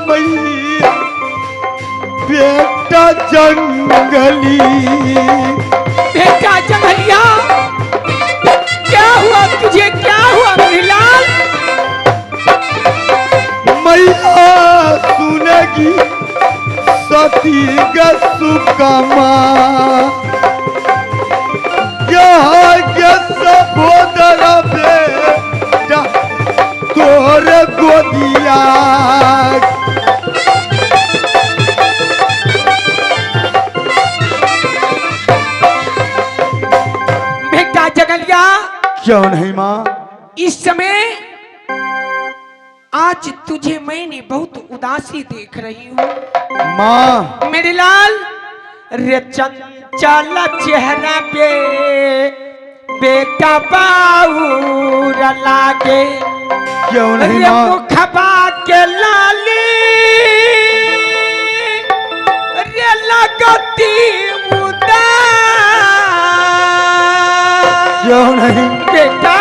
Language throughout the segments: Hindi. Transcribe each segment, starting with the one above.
मैया बेटा जंगली। बेटा जंगलिया, क्या हुआ तुझे, क्या हुआ मणिलाल? मैया सुनेगी सती का सुकमा, यहाँ के सहोदर बेटा तोरे गोदिया। बेटा जंगलिया, क्यों नहीं माँ? इस समय आज तुझे मैंने बहुत उदासी देख रही हूँ माँ। मेरे लाल। रे चंचल चेहरा पे बेटा बाऊर लागे, क्यों नहीं रे माँ? मुखबा के लाली रे लगती उदास। क्यों नहीं? बेटा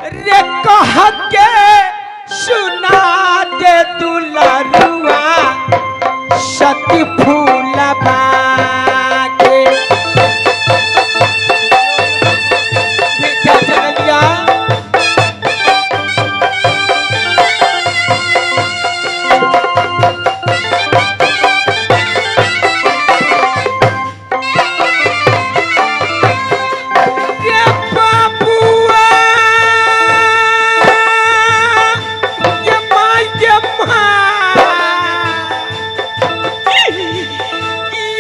रे कह के सुना दे दुलरुआ सती फूल बागे। बेटा जंगलिया, रे बाबुआ, ये माँ,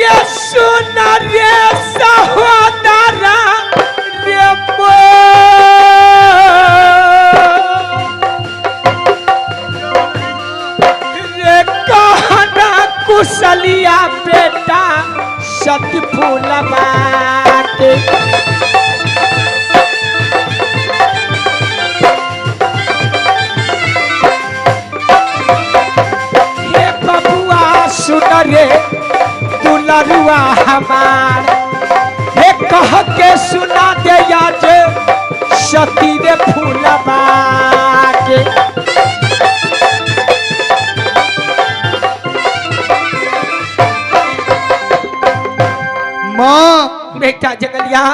ये सुना रे सहोदरा रे रे कहना कुशलिया बेटा सती फूल बाटे। हे बबुआ सुन रे दुलरुआ हमार, हे कह के सुना दे आज सती रे फूल बागे। माँ, बेटा जंगलिया,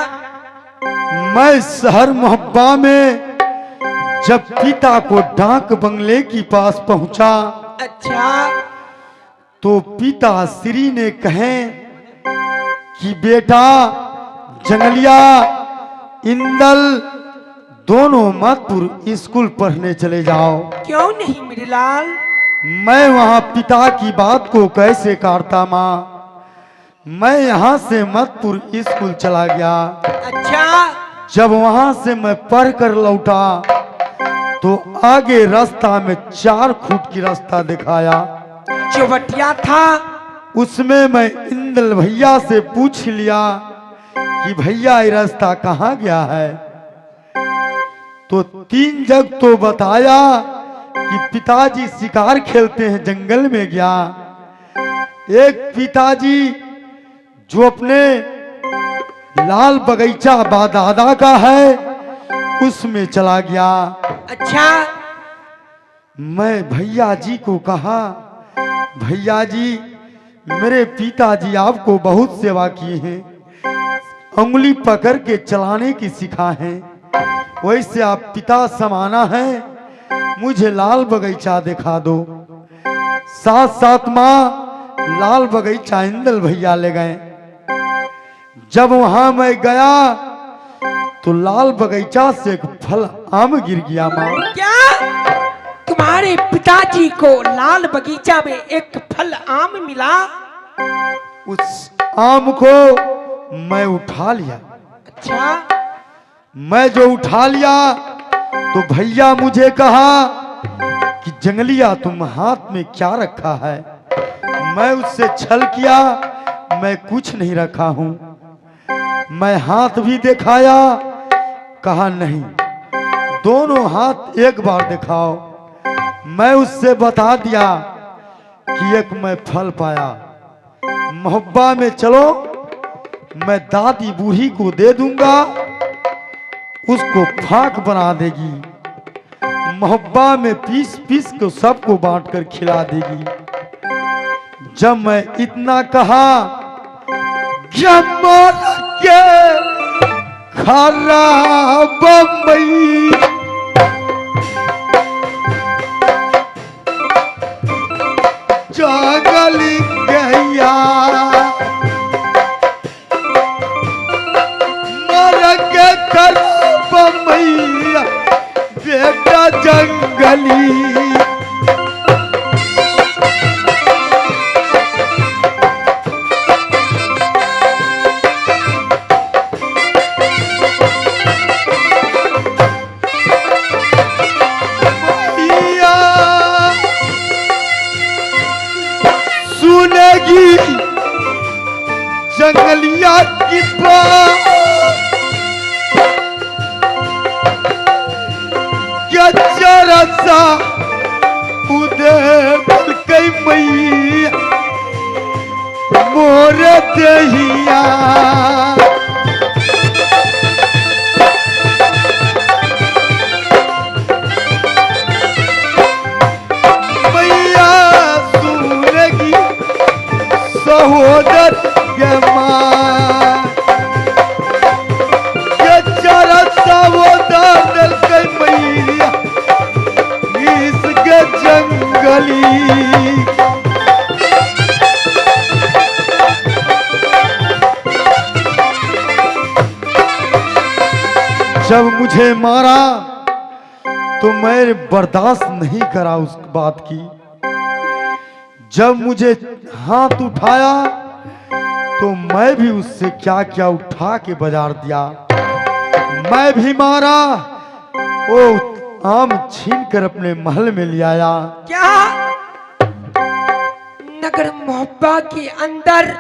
मैं शहर मोहब्बा में जब पिता को डाक बंगले के पास पहुंचा अच्छा तो पिता श्री ने कहे कि बेटा जंगलिया इंदल दोनों मथुर स्कूल पढ़ने चले जाओ। क्यों नहीं मेरे लाल? मैं वहां पिता की बात को कैसे काटता माँ? मैं यहाँ से मथुर स्कूल चला गया। अच्छा, जब वहां से मैं पढ़ कर लौटा तो आगे रास्ता में 4 फुट की रास्ता दिखाया। चौबटिया था। उसमें मैं इंदल भैया से पूछ लिया कि भैया ये रास्ता कहाँ गया है, तो 3 जग तो बताया कि पिताजी शिकार खेलते हैं जंगल में गया। एक पिताजी जो अपने लाल बगीचा बादादा का है उसमें चला गया। अच्छा, मैं भैया जी को कहा भैया जी मेरे पिताजी आपको बहुत सेवा किए हैं, उंगली पकड़ के चलाने की सिखा है, वैसे आप पिता समाना है, मुझे लाल बगीचा दिखा दो। साथ साथ माँ लाल बगीचा इंदल भैया ले गए। जब वहां मैं गया तो लाल बगीचा से एक फल आम गिर गया माँ। क्या तुम्हारे पिताजी को लाल बगीचा में एक फल आम मिला? उस आम को मैं उठा लिया। अच्छा, मैं जो उठा लिया तो भैया मुझे कहा कि जंगलिया तुम हाथ में क्या रखा है? मैं उससे छल किया, मैं कुछ नहीं रखा हूं। मैं हाथ भी दिखाया, कहा नहीं, दोनों हाथ एक बार दिखाओ। मैं उससे बता दिया कि एक मैं फल पाया, मोहब्बा में चलो, मैं दादी बूढ़ी को दे दूंगा, उसको फाक बना देगी। मोहब्बा में पीस पीस को सबको बांट कर खिला देगी। जब मैं इतना कहा जमल के खराब बम्बई, जंगल गैया मर के खराब मैया बेटा जंगली। सुनेगी जंगलिया की बात, क्या जरा सा उधर कई मैया मोर दहिया। सहोदर के मां के जरा सहोदर के मैया इसके जंगली। जब मुझे मारा तो मैं बर्दाश्त नहीं करा उस बात की। जब मुझे हाथ उठाया तो मैं भी उससे क्या क्या उठा के बाजार दिया। मैं भी मारा, वो आम छीन कर अपने महल में ले आया। क्या नगर मोहब्बा के अंदर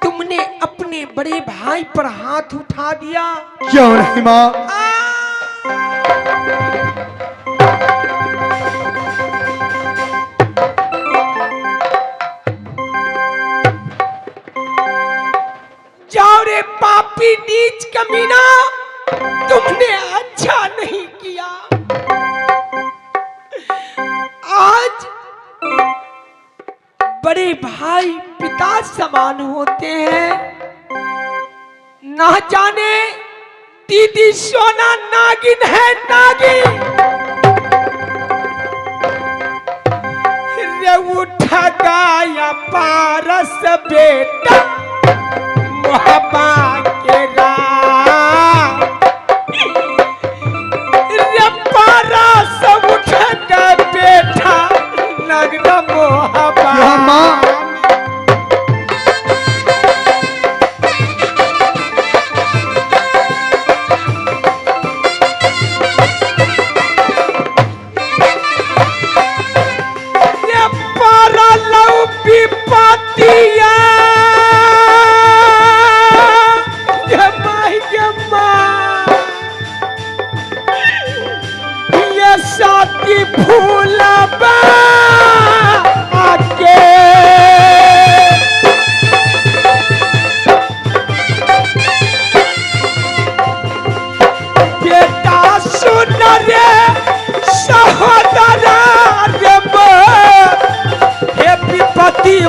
तुमने अपने बड़े भाई पर हाथ उठा दिया? क्यों नहीं माँ? जाओ रे पापी नीच कमीना, तुमने अच्छा नहीं किया। आज बड़े भाई पिता समान होते हैं, ना जाने दीदी सोना नागिन है नागिन। रे उठा गाया पारस बेटा मोहब्बा के राम, रे पारस उठ के बेटा लगना मोहब्बा।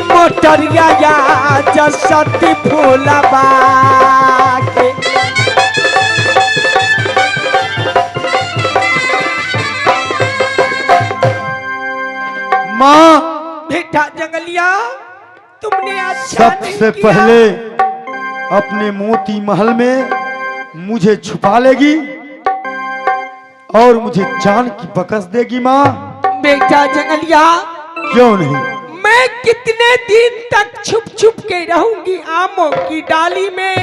मोटरिया या जसती फूलबा के माँ। बेटा जंगलिया, तुमने अच्छा सबसे पहले अपने मोती महल में मुझे छुपा लेगी और मुझे जान की बकस देगी माँ। बेटा जंगलिया, क्यों नहीं? मैं कितने दिन तक छुप छुप के रहूंगी आमों की डाली में?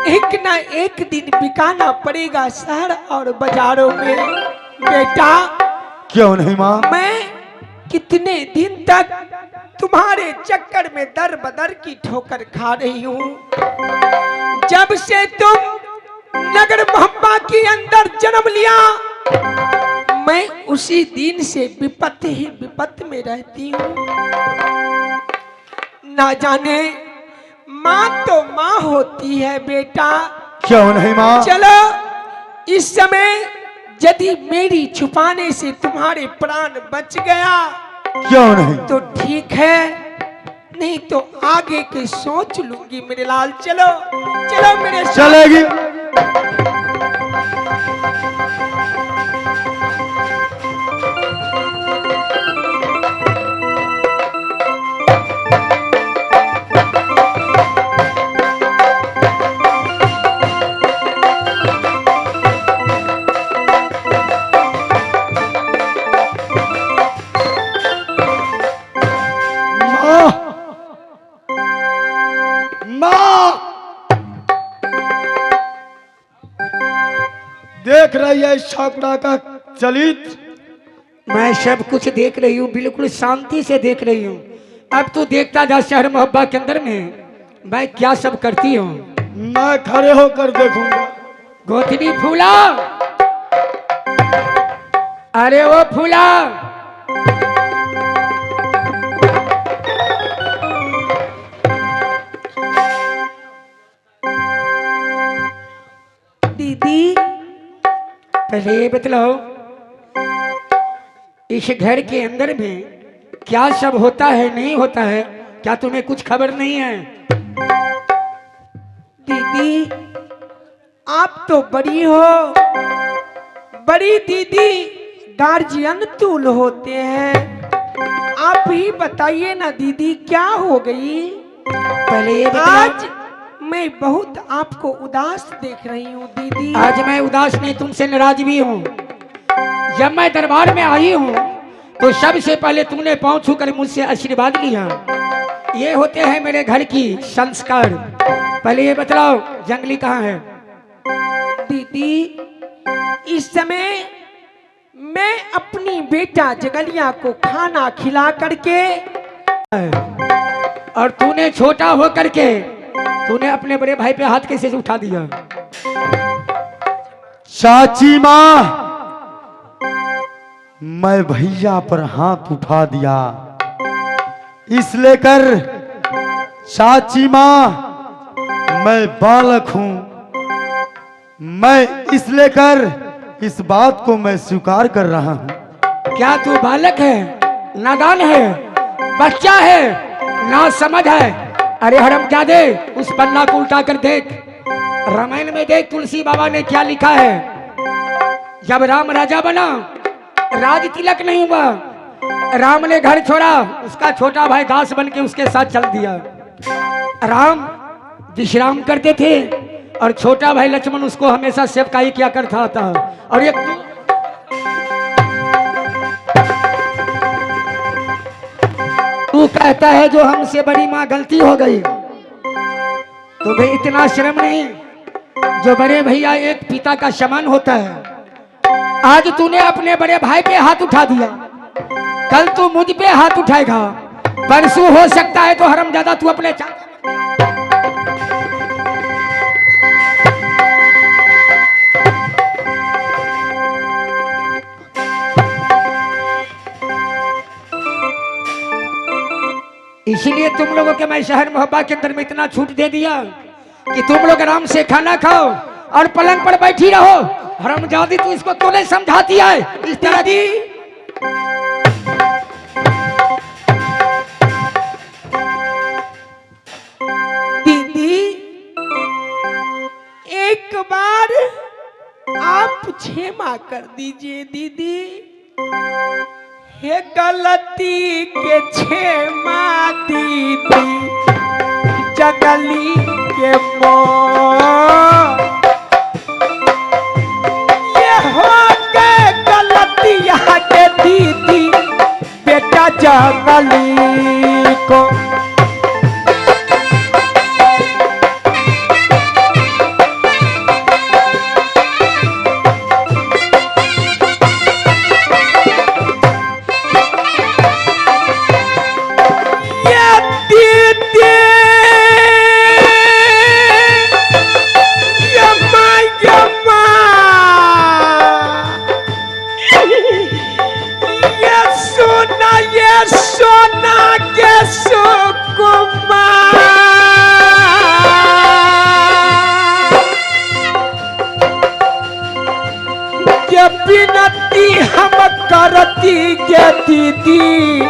एक ना एक दिन बिकाना पड़ेगा शहर और बाजारों में। बेटा क्यों नहीं माँ? मैं कितने दिन तक तुम्हारे चक्कर में दर बदर की ठोकर खा रही हूँ। जब से तुम नगर मोहब्बा के अंदर जन्म लिया, मैं उसी दिन से विपत्ति ही विपत्ति में रहती हूँ। ना जाने माँ तो माँ होती है बेटा। क्यों नहीं माँ? चलो इस समय यदि मेरी छुपाने से तुम्हारे प्राण बच गया क्यों नहीं? तो ठीक है, नहीं तो आगे के सोच लूंगी मेरे लाल। चलो चलो मेरे साथ। चलेगी। देख रही है इस छापड़ा का चलित? मैं सब कुछ देख रही हूँ, बिल्कुल शांति से देख रही हूँ। अब तू देखता जा शहर मोहब्बा के अंदर में मैं क्या सब करती हूँ। मैं खड़े होकर देखूंगा। गोतनी फूला, अरे वो फूला, दीदी पहले ये बतलाओ इस घर के अंदर में क्या सब होता है नहीं होता है, क्या तुम्हें कुछ खबर नहीं है? दीदी आप तो बड़ी हो, बड़ी दीदी गार्जियन तुल होते हैं। आप ही बताइए ना दीदी क्या हो गई? पहले ये आज मैं बहुत आपको उदास देख रही हूँ दीदी। आज मैं उदास नहीं, तुमसे नाराज भी हूँ। जब मैं दरबार में आई हूँ तो सबसे पहले तुमने पाँव छूकर मुझसे आशीर्वाद लिया। ये होते हैं मेरे घर की संस्कार। पहले ये बताओ जंगली कहाँ है? दीदी इस समय मैं अपनी बेटा जगलिया को खाना खिला करके, और तूने छोटा हो करके तूने अपने बड़े भाई पे हाथ कैसे उठा दिया? चाची माँ, मैं भैया पर हाथ उठा दिया इसलिए कर चाची माँ मैं बालक हूं। मैं इसलिए कर इस बात को मैं स्वीकार कर रहा हूं। क्या तू बालक है, नादान है, बच्चा है, ना समझ है? अरे हरामजादे, उस पन्ना को उल्टा कर देख। रामायण में देख तुलसी बाबा ने क्या लिखा है। जब राम राजा बना, राज तिलक नहीं हुआ, राम ने घर छोड़ा, उसका छोटा भाई दास बन के उसके साथ चल दिया। राम विश्राम करते थे और छोटा भाई लक्ष्मण उसको हमेशा सेवकाई किया करता था। और एक तू कहता है जो हमसे बड़ी माँ गलती हो गई, तुम्हें इतना शर्म नहीं? जो बड़े भैया एक पिता का समान होता है, आज तूने अपने बड़े भाई पे हाथ उठा दिया, कल तू मुझ पे हाथ उठाएगा, परसों हो सकता है तो हरामजादा तू अपने इसीलिए तुम लोगों के मैं शहर मोहब्बा के अंदर में इतना छूट दे दिया कि तुम लोग आराम से खाना खाओ और पलंग पर बैठी रहो। हरामजादी तू इसको तूने समझाती है इस तरह की। दीदी एक बार आप क्षमा कर दीजिए दीदी। हे गलती के क्षमा दीदी, जगली के ये हो गए गलतियाँ के दीदी, बेटा जगली को। सोना बिनती हम करती के दीदी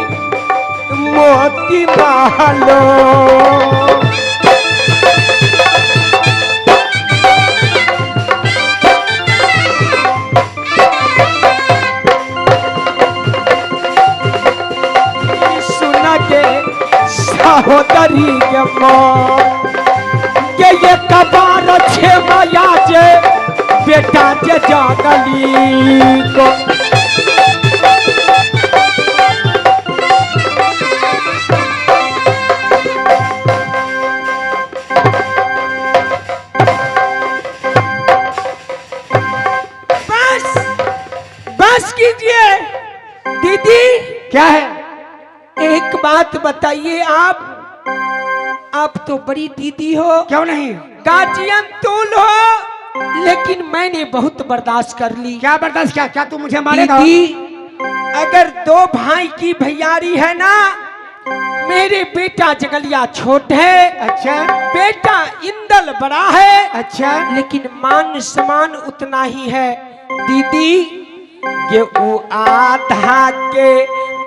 मोती महलो। सुना के सहोदरी के माँ के ये कबार छे माया जे बेटा जे जागली को। बस कीजिए दीदी। क्या है? एक बात बताइए, आप तो बड़ी दीदी हो, क्यों नहीं? गार्जियन तुल हो, लेकिन मैंने बहुत बर्दाश्त कर ली। क्या बर्दाश्त? क्या तू मुझे मारेगा? दीदी, अगर दो भाई की भैयारी है ना, मेरे बेटा जगलिया छोट है, अच्छा बेटा इंदल बड़ा है, अच्छा, लेकिन मान सम्मान उतना ही है। दीदी ये वो आधा के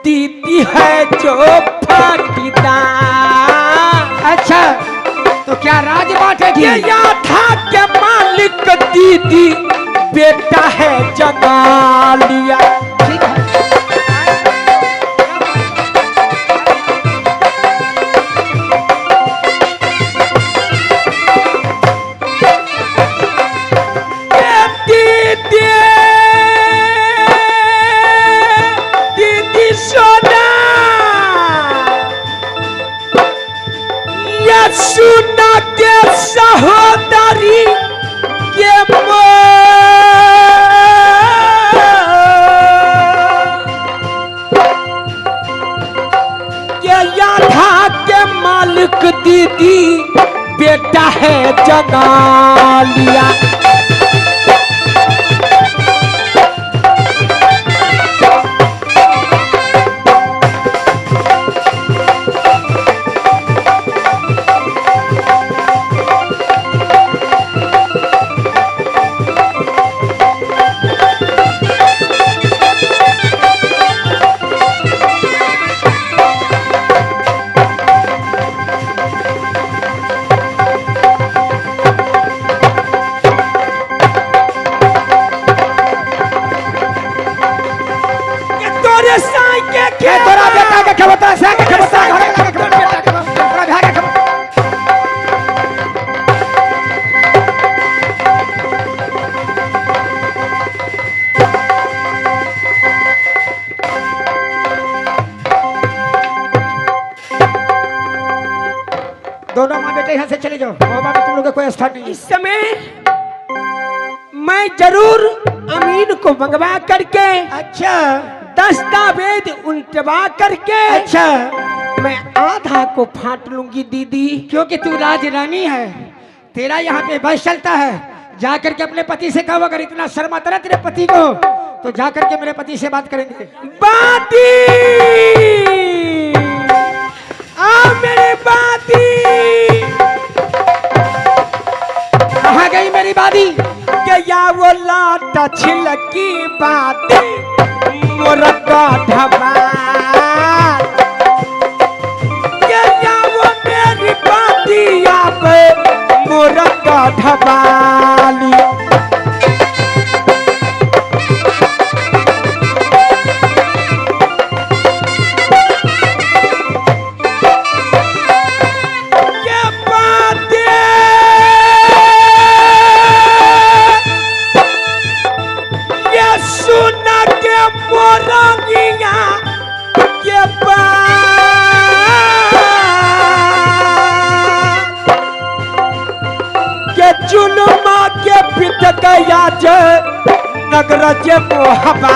दीदी है जो फटीदा। अच्छा तो क्या राज बांटेगी? ये आधा के मालिक दीदी बेटा है जगालिया। ठीक है। सुना के सहोदरी के याधा के मालिक दीदी बेटा है जगालिया। दोनों माँ बेटे यहाँ से चले जाओ, बाबा में तुम लोग का कोई स्थान नहीं। इस समय मैं जरूर अमीन को मंगवा करके, अच्छा दस्तावेज उल्टवा करके, अच्छा, मैं आधा को फाट लूंगी दीदी। क्योंकि तू राज रानी है, तेरा यहाँ पे बस चलता है। जाकर के अपने पति से कहो, अगर इतना शर्म आता है तेरे पति को तो जाकर के मेरे पति से बात करेंगे। बादी आ मेरे बादी, कहाँ गई मेरी बादी? क्या वो लाटा छिलकी बादी मुर्गा ढबा, क्या वो मेरी बादी आप मुर्गा ढबाली। जुलमा के पित गया जे नगर जे मोहबा।